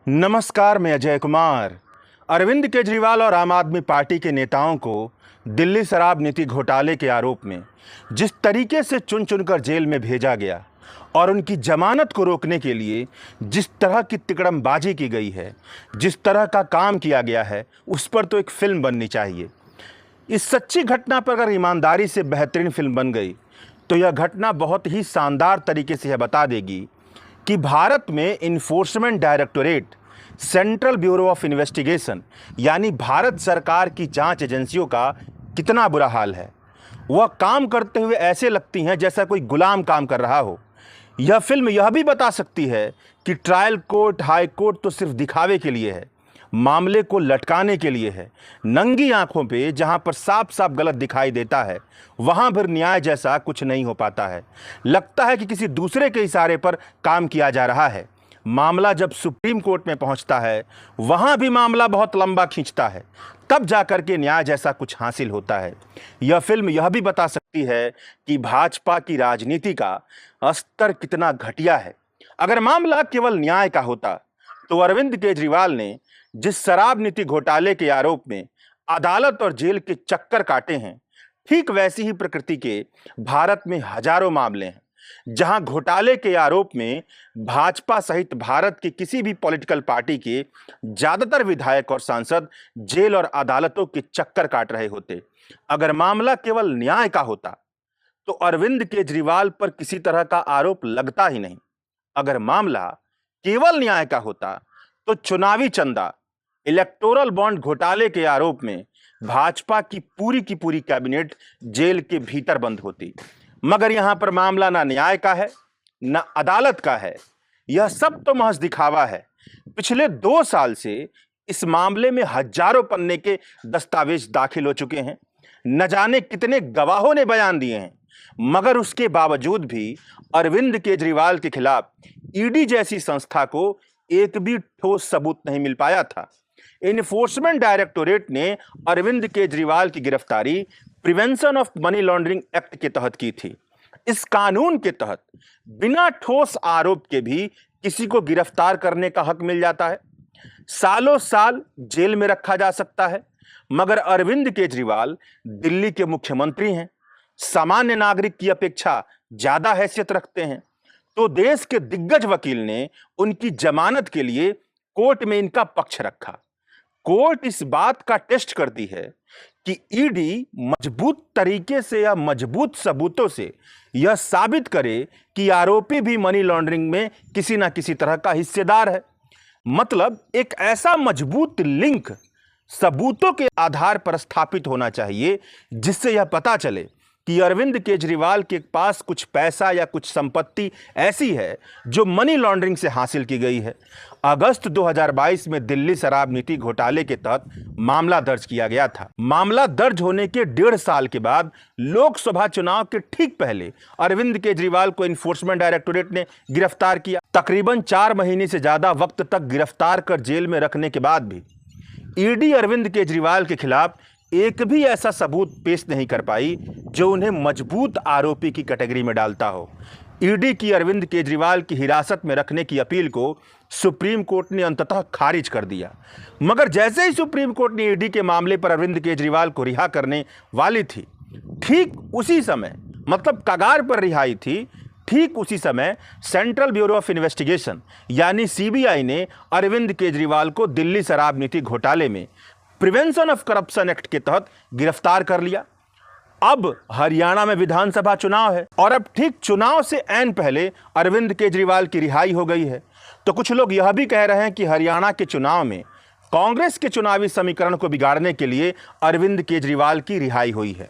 नमस्कार, मैं अजय कुमार। अरविंद केजरीवाल और आम आदमी पार्टी के नेताओं को दिल्ली शराब नीति घोटाले के आरोप में जिस तरीके से चुन चुनकर जेल में भेजा गया और उनकी जमानत को रोकने के लिए जिस तरह की तिकड़मबाजी की गई है, जिस तरह का काम किया गया है, उस पर तो एक फिल्म बननी चाहिए। इस सच्ची घटना पर अगर ईमानदारी से बेहतरीन फिल्म बन गई तो यह घटना बहुत ही शानदार तरीके से यह बता देगी कि भारत में enforcement directorate, central bureau of investigation यानी भारत सरकार की जांच एजेंसियों का कितना बुरा हाल है। वह काम करते हुए ऐसे लगती हैं जैसा कोई गुलाम काम कर रहा हो। यह फिल्म यह भी बता सकती है कि ट्रायल कोर्ट, हाई कोर्ट तो सिर्फ दिखावे के लिए है, मामले को लटकाने के लिए है। नंगी आंखों पे जहां पर साफ साफ गलत दिखाई देता है वहां फिर न्याय जैसा कुछ नहीं हो पाता है। लगता है कि किसी दूसरे के इशारे पर काम किया जा रहा है। मामला जब सुप्रीम कोर्ट में पहुंचता है वहां भी मामला बहुत लंबा खींचता है, तब जाकर के न्याय जैसा कुछ हासिल होता है। यह फिल्म यह भी बता सकती है कि भाजपा की राजनीति का स्तर कितना घटिया है। अगर मामला केवल न्याय का होता तो अरविंद केजरीवाल ने जिस शराब नीति घोटाले के आरोप में अदालत और जेल के चक्कर काटे हैं, ठीक वैसी ही प्रकृति के भारत में हजारों मामले हैं जहां घोटाले के आरोप में भाजपा सहित भारत की किसी भी पॉलिटिकल पार्टी के ज्यादातर विधायक और सांसद जेल और अदालतों के चक्कर काट रहे होते। अगर मामला केवल न्याय का होता तो अरविंद केजरीवाल पर किसी तरह का आरोप लगता ही नहीं। अगर मामला केवल न्याय का होता तो चुनावी चंदा, इलेक्टोरल बॉन्ड घोटाले के आरोप में भाजपा की पूरी कैबिनेट जेल के भीतर बंद होती। मगर यहां पर मामला ना न्याय का है ना अदालत का है, यह सब तो महज दिखावा है। पिछले 2 साल से इस मामले में हजारों पन्ने के दस्तावेज दाखिल हो चुके हैं, न जाने कितने गवाहों ने बयान दिए हैं, मगर उसके बावजूद भी अरविंद केजरीवाल के खिलाफ ईडी जैसी संस्था को एक भी ठोस सबूत नहीं मिल पाया था। इन्फोर्समेंट डायरेक्टोरेट ने अरविंद केजरीवाल की गिरफ्तारी prevention of money laundering act के तहत की थी। इस कानून के तहत बिना ठोस आरोप के भी किसी को गिरफ्तार करने का हक मिल जाता है, सालों साल जेल में रखा जा सकता है। मगर अरविंद केजरीवाल दिल्ली के मुख्यमंत्री हैं, सामान्य नागरिक की अपेक्षा ज्यादा हैसियत रखते हैं, तो देश के दिग्गज वकील ने उनकी जमानत के लिए कोर्ट में इनका पक्ष रखा। कोर्ट इस बात का टेस्ट करती है कि ईडी मजबूत तरीके से या मजबूत सबूतों से यह साबित करे कि आरोपी भी मनी लॉन्ड्रिंग में किसी ना किसी तरह का हिस्सेदार है। मतलब एक ऐसा मजबूत लिंक सबूतों के आधार पर स्थापित होना चाहिए जिससे यह पता चले कि अरविंद केजरीवाल के पास कुछ पैसा या कुछ संपत्ति ऐसी है जो मनी लॉन्ड्रिंग से हासिल की गई है। अगस्त 2022 में दिल्ली शराब नीति घोटाले के तहत मामला दर्ज किया गया था। मामला दर्ज होने के 1.5 साल के बाद लोकसभा चुनाव के ठीक पहले अरविंद केजरीवाल को इन्फोर्समेंट डायरेक्टोरेट ने गिरफ्तार किया। तकरीबन 4 महीने से ज्यादा वक्त तक गिरफ्तार कर जेल में रखने के बाद भी ईडी अरविंद केजरीवाल के खिलाफ एक भी ऐसा सबूत पेश नहीं कर पाई जो उन्हें मजबूत आरोपी की कैटेगरी में डालता हो। ईडी की अरविंद केजरीवाल की हिरासत में रखने की अपील को सुप्रीम कोर्ट ने अंततः खारिज कर दिया। मगर जैसे ही सुप्रीम कोर्ट ने ईडी के मामले पर अरविंद केजरीवाल को रिहा करने वाली थी, ठीक उसी समय, मतलब कगार पर रिहाई थी, ठीक उसी समय सेंट्रल ब्यूरो ऑफ इन्वेस्टिगेशन यानी सीबीआई ने अरविंद केजरीवाल को दिल्ली शराब नीति घोटाले में प्रिवेंशन ऑफ करप्शन एक्ट के तहत गिरफ्तार कर लिया। अब हरियाणा में विधानसभा चुनाव है और अब ठीक चुनाव से ऐन पहले अरविंद केजरीवाल की रिहाई हो गई है। तो कुछ लोग यह भी कह रहे हैं कि हरियाणा के चुनाव में कांग्रेस के चुनावी समीकरण को बिगाड़ने के लिए अरविंद केजरीवाल की रिहाई हुई है।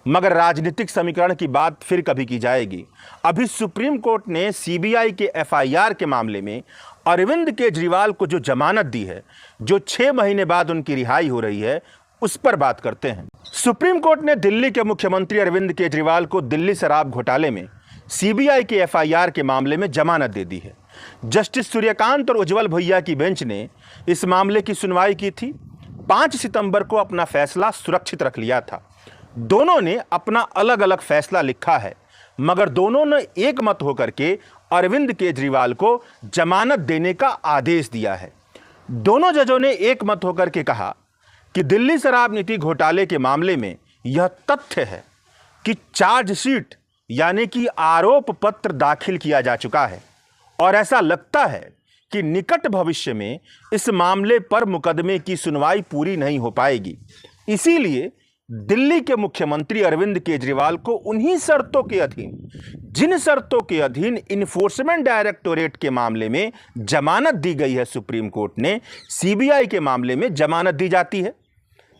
मगर राजनीतिक समीकरण की बात फिर कभी की जाएगी। अभी सुप्रीम कोर्ट ने सीबीआई के एफआईआर के मामले में अरविंद केजरीवाल को जो जमानत दी है, जो 6 महीने बाद उनकी रिहाई हो रही है, उस पर बात करते हैं। सुप्रीम कोर्ट ने दिल्ली के मुख्यमंत्री अरविंद केजरीवाल को दिल्ली शराब घोटाले में सीबीआई के एफआईआर के मामले में जमानत दे दी है। जस्टिस सूर्यकांत और उज्जवल भुइया की बेंच ने इस मामले की सुनवाई की थी। 5 सितंबर को अपना फैसला सुरक्षित रख लिया था। दोनों ने अपना अलग अलग फैसला लिखा है, मगर दोनों ने एक मत होकर के अरविंद केजरीवाल को जमानत देने का आदेश दिया है। दोनों जजों ने एक मत होकर के कहा कि दिल्ली शराब नीति घोटाले के मामले में यह तथ्य है कि चार्जशीट यानी कि आरोप पत्र दाखिल किया जा चुका है और ऐसा लगता है कि निकट भविष्य में इस मामले पर मुकदमे की सुनवाई पूरी नहीं हो पाएगी। इसीलिए दिल्ली के मुख्यमंत्री अरविंद केजरीवाल को उन्हीं शर्तों के अधीन, जिन शर्तों के अधीन इन्फोर्समेंट डायरेक्टोरेट के मामले में जमानत दी गई है, सुप्रीम कोर्ट ने सीबीआई के मामले में जमानत दी जाती है।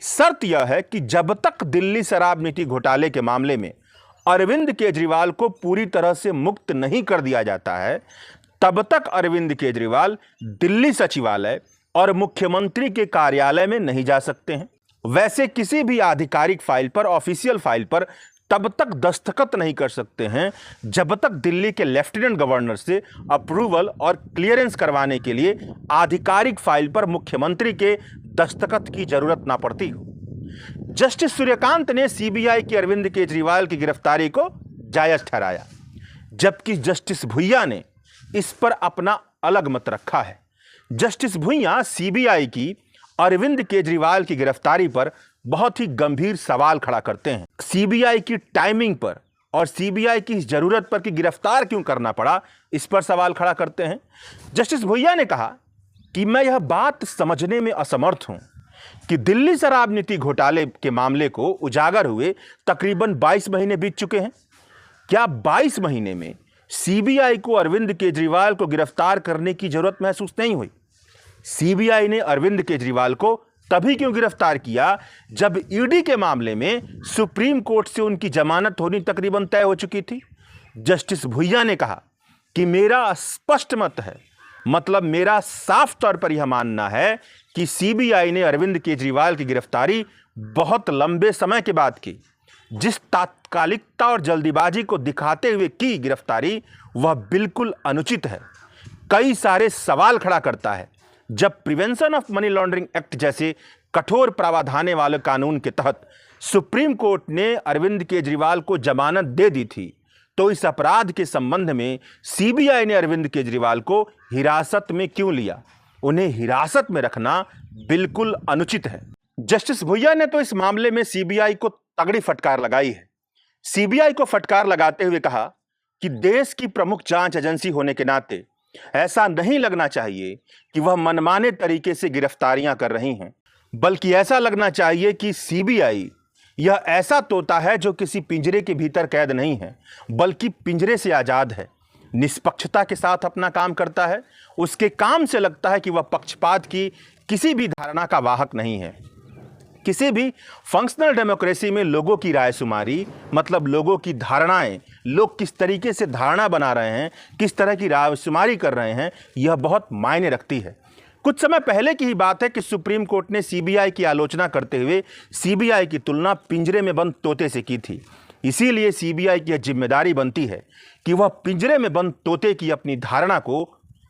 शर्त यह है कि जब तक दिल्ली शराब नीति घोटाले के मामले में अरविंद केजरीवाल को पूरी तरह से मुक्त नहीं कर दिया जाता है, तब तक अरविंद केजरीवाल दिल्ली सचिवालय और मुख्यमंत्री के कार्यालय में नहीं जा सकते हैं। वैसे किसी भी आधिकारिक फाइल पर, ऑफिशियल फाइल पर तब तक दस्तखत नहीं कर सकते हैं जब तक दिल्ली के लेफ्टिनेंट गवर्नर से अप्रूवल और क्लियरेंस करवाने के लिए आधिकारिक फाइल पर मुख्यमंत्री के दस्तखत की जरूरत ना पड़ती हो। जस्टिस सूर्यकांत ने सीबीआई की अरविंद केजरीवाल की गिरफ्तारी को जायज ठहराया, जबकि जस्टिस भुइया ने इस पर अपना अलग मत रखा है। जस्टिस भुइया सीबीआई की अरविंद केजरीवाल की गिरफ्तारी पर बहुत ही गंभीर सवाल खड़ा करते हैं। सीबीआई की टाइमिंग पर और सीबीआई की इस जरूरत पर कि गिरफ्तार क्यों करना पड़ा, इस पर सवाल खड़ा करते हैं। जस्टिस भुइया ने कहा कि मैं यह बात समझने में असमर्थ हूं कि दिल्ली शराब नीति घोटाले के मामले को उजागर हुए तकरीबन 22 महीने बीत चुके हैं। क्या 22 महीने में सीबीआई को अरविंद केजरीवाल को गिरफ्तार करने की जरूरत महसूस नहीं हुई? सीबीआई ने अरविंद केजरीवाल को तभी क्यों गिरफ्तार किया जब ईडी के मामले में सुप्रीम कोर्ट से उनकी जमानत होनी तकरीबन तय हो चुकी थी? जस्टिस भुइया ने कहा कि मेरा स्पष्ट मत है, मतलब मेरा साफ तौर पर यह मानना है कि सीबीआई ने अरविंद केजरीवाल की गिरफ्तारी बहुत लंबे समय के बाद की। जिस तात्कालिकता और जल्दीबाजी को दिखाते हुए की गिरफ्तारी, वह बिल्कुल अनुचित है। कई सारे सवाल खड़ा करता है। जब prevention of money laundering act जैसे कठोर प्रावधान वाले कानून के तहत सुप्रीम कोर्ट ने अरविंद केजरीवाल को जमानत दे दी थी, तो इस अपराध के संबंध में सीबीआई ने अरविंद केजरीवाल को हिरासत में क्यों लिया? उन्हें हिरासत में रखना बिल्कुल अनुचित है। जस्टिस भुइया ने तो इस मामले में सीबीआई को तगड़ी फटकार लगाई है। सीबीआई को फटकार लगाते हुए कहा कि देश की प्रमुख जांच एजेंसी होने के नाते ऐसा नहीं लगना चाहिए कि वह मनमाने तरीके से गिरफ्तारियां कर रही हैं, बल्कि ऐसा लगना चाहिए कि सीबीआई यह ऐसा तोता है जो किसी पिंजरे के भीतर कैद नहीं है, बल्कि पिंजरे से आजाद है, निष्पक्षता के साथ अपना काम करता है। उसके काम से लगता है कि वह पक्षपात की किसी भी धारणा का वाहक नहीं है। किसी भी फंक्शनल डेमोक्रेसी में लोगों की रायशुमारी, मतलब लोगों की धारणाएं, लोग किस तरीके से धारणा बना रहे हैं, किस तरह की रायशुमारी कर रहे हैं, यह बहुत मायने रखती है। कुछ समय पहले की ही बात है कि सुप्रीम कोर्ट ने सीबीआई की आलोचना करते हुए सीबीआई की तुलना पिंजरे में बंद तोते से की थी। इसीलिए सीबीआई की यह जिम्मेदारी बनती है कि वह पिंजरे में बंद तोते की अपनी धारणा को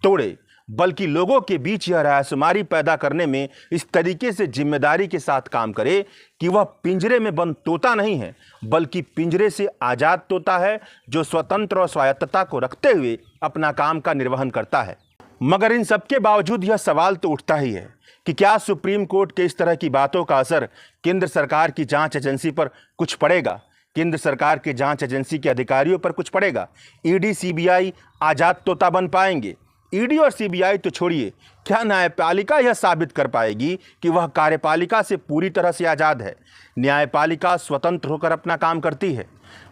तोड़े, बल्कि लोगों के बीच यह रायशुमारी पैदा करने में इस तरीके से जिम्मेदारी के साथ काम करे कि वह पिंजरे में बंद तोता नहीं है, बल्कि पिंजरे से आज़ाद तोता है, जो स्वतंत्र और स्वायत्तता को रखते हुए अपना काम का निर्वहन करता है। मगर इन सबके बावजूद यह सवाल तो उठता ही है कि क्या सुप्रीम कोर्ट के इस तरह की बातों का असर केंद्र सरकार की जांच एजेंसी पर कुछ पड़ेगा? केंद्र सरकार की जांच एजेंसी के अधिकारियों पर कुछ पड़ेगा? ईडी सीबीआई आज़ाद तोता बन पाएंगे? ईडी और सीबीआई तो छोड़िए, क्या न्यायपालिका यह साबित कर पाएगी कि वह कार्यपालिका से पूरी तरह से आज़ाद है? न्यायपालिका स्वतंत्र होकर अपना काम करती है।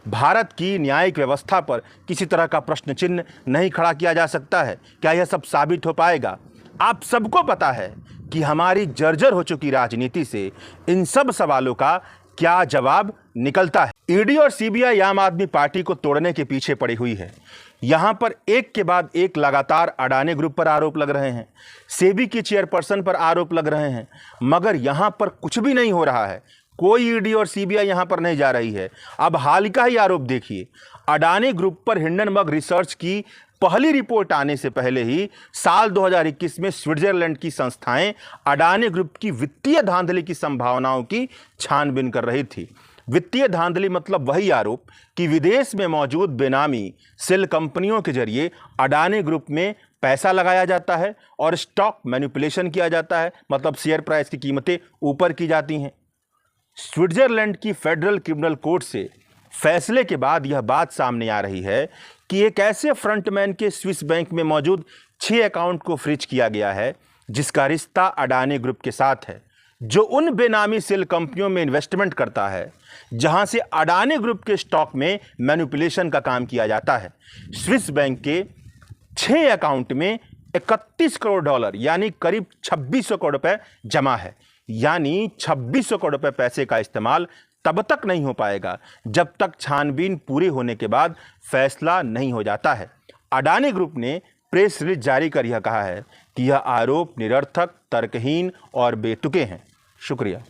भारत की न्यायिक व्यवस्था पर किसी तरह का प्रश्न चिन्ह नहीं खड़ा किया जा सकता है। क्या यह सब साबित हो पाएगा? आप सबको पता है कि हमारी जर्जर हो चुकी राजनीति से इन सब सवालों का क्या जवाब निकलता है। ईडी और सीबीआई आम आदमी पार्टी को तोड़ने के पीछे पड़ी हुई है। यहां पर एक के बाद एक लगातार अडानी ग्रुप पर आरोप लग रहे हैं, सेबी की चेयरपर्सन पर आरोप लग रहे हैं, मगर यहां पर कुछ भी नहीं हो रहा है। कोई ईडी और सीबीआई यहां पर नहीं जा रही है। अब हाल का ही आरोप देखिए, अडानी ग्रुप पर हिंडनबर्ग रिसर्च की पहली रिपोर्ट आने से पहले ही साल 2021 में स्विट्जरलैंड की संस्थाएं अडानी ग्रुप की वित्तीय धांधली की संभावनाओं की छानबीन कर रही थी। वित्तीय धांधली मतलब वही आरोप कि विदेश में मौजूद बेनामी सेल कंपनियों के जरिए अडानी ग्रुप में पैसा लगाया जाता है और स्टॉक मैनिपुलेशन किया जाता है, मतलब शेयर प्राइस की कीमतें ऊपर की जाती हैं। स्विट्जरलैंड की फेडरल क्रिमिनल कोर्ट से फैसले के बाद यह बात सामने आ रही है कि एक ऐसे फ्रंटमैन के स्विस बैंक में मौजूद 6 अकाउंट को फ्रीज किया गया है जिसका रिश्ता अडानी ग्रुप के साथ है, जो उन बेनामी सेल कंपनियों में इन्वेस्टमेंट करता है जहां से अडानी ग्रुप के स्टॉक में मैनिपुलेशन का काम किया जाता है। स्विस बैंक के 6 अकाउंट में 31 करोड़ डॉलर यानी करीब 2600 करोड़ रुपए जमा है। यानी 2600 करोड़ रुपए पैसे का इस्तेमाल तब तक नहीं हो पाएगा जब तक छानबीन पूरी होने के बाद फैसला नहीं हो जाता है। अडानी ग्रुप ने प्रेस रिलीज जारी कर यह कहा है कि यह आरोप निरर्थक, तर्कहीन और बेतुके हैं। शुक्रिया।